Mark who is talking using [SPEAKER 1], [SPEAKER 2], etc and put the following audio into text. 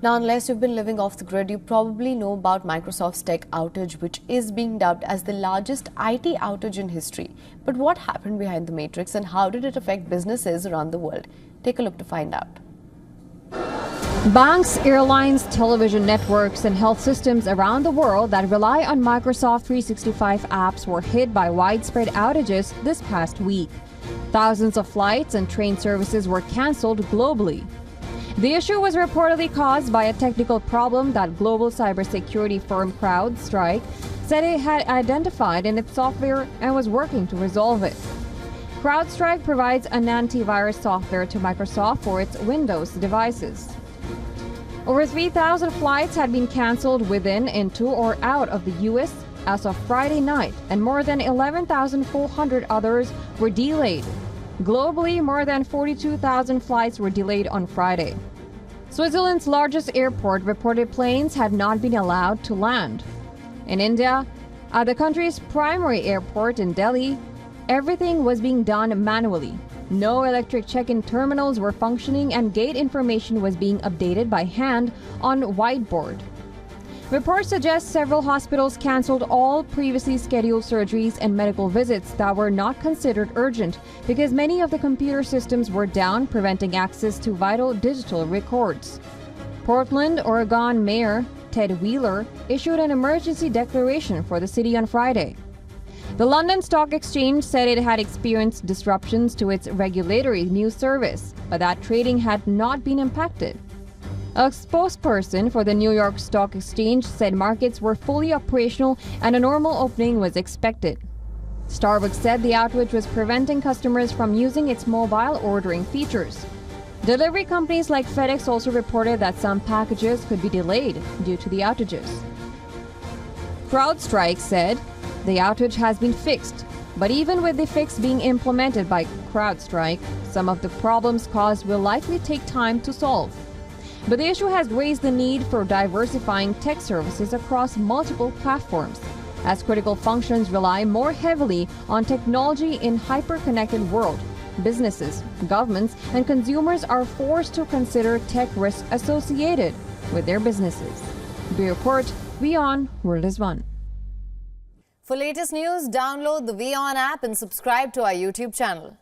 [SPEAKER 1] Now, unless you've been living off the grid, you probably know about Microsoft's tech outage, which is being dubbed as the largest IT outage in history. But what happened behind the matrix and how did it affect businesses around the world? Take a look to find out.
[SPEAKER 2] Banks, airlines, television networks, and health systems around the world that rely on Microsoft 365 apps were hit by widespread outages this past week. Thousands of flights and train services were cancelled globally. The issue was reportedly caused by a technical problem that global cybersecurity firm CrowdStrike said it had identified in its software and was working to resolve it. CrowdStrike provides an antivirus software to Microsoft for its Windows devices. Over 3,000 flights had been cancelled within, into, or out of the U.S. as of Friday night, and more than 11,400 others were delayed. Globally, more than 42,000 flights were delayed on Friday. Switzerland's largest airport reported planes had not been allowed to land. In India, at the country's primary airport in Delhi, everything was being done manually. No electric check-in terminals were functioning and gate information was being updated by hand on whiteboard. Reports suggest several hospitals canceled all previously scheduled surgeries and medical visits that were not considered urgent because many of the computer systems were down, preventing access to vital digital records. Portland, Oregon Mayor Ted Wheeler issued an emergency declaration for the city on Friday. The London Stock Exchange said it had experienced disruptions to its regulatory news service, but that trading had not been impacted. A spokesperson for the New York Stock Exchange said markets were fully operational and a normal opening was expected. Starbucks said the outage was preventing customers from using its mobile ordering features. Delivery companies like FedEx also reported that some packages could be delayed due to the outages. CrowdStrike said the outage has been fixed, but even with the fix being implemented by CrowdStrike, some of the problems caused will likely take time to solve. But the issue has raised the need for diversifying tech services across multiple platforms, as critical functions rely more heavily on technology in a hyper-connected world. Businesses, governments, and consumers are forced to consider tech risks associated with their businesses. Bureau Report, WION World is One.
[SPEAKER 1] For latest news, download the WION app and subscribe to our YouTube channel.